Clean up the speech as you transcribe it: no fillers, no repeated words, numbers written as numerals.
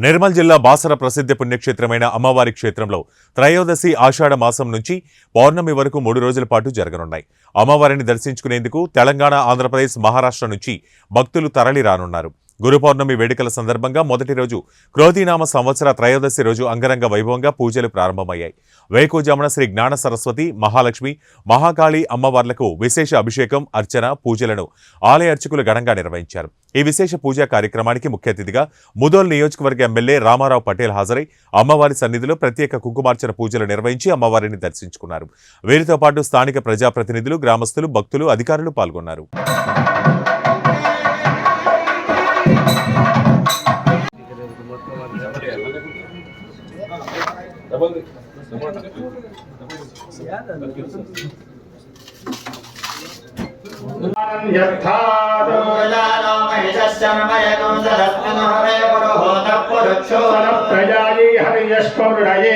నిర్మల్ జిల్లా బాసర ప్రసిద్ధ పుణ్యక్షేత్రమైన అమ్మవారి క్షేత్రంలో త్రయోదశి ఆషాఢ మాసం నుంచి పౌర్ణమి వరకు 3 రోజుల పాటు జరగనున్నాయి. అమ్మవారిని దర్శించుకునేందుకు తెలంగాణ, ఆంధ్రప్రదేశ్, మహారాష్ట్ర నుంచి భక్తులు తరలి రానున్నారు. గురు పౌర్ణమి వేడుకల సందర్భంగా మొదటి రోజు క్రోధీనామ సంవత్సర త్రయోదశి రోజు అంగరంగ వైభవంగా పూజలు ప్రారంభమయ్యాయి. వేకువజామున శ్రీ జ్ఞాన సరస్వతి, మహాలక్ష్మి, మహాకాళి అమ్మవార్లకు విశేష అభిషేకం, అర్చన, పూజలను ఆలయ అర్చకులు ఘనంగా నిర్వహించారు. ఈ విశేష పూజా కార్యక్రమానికి ముఖ్య అతిథిగా ముదోల్ నియోజకవర్గ ఎమ్మెల్యే రామారావు పటేల్ హాజరై అమ్మవారి సన్నిధిలో ప్రత్యేక కుంకుమార్చన పూజలు నిర్వహించి అమ్మవారిని దర్శించుకున్నారు. వీరితో పాటు స్థానిక ప్రజాప్రతినిధులు, గ్రామస్తులు, భక్తులు, అధికారులు పాల్గొన్నారు.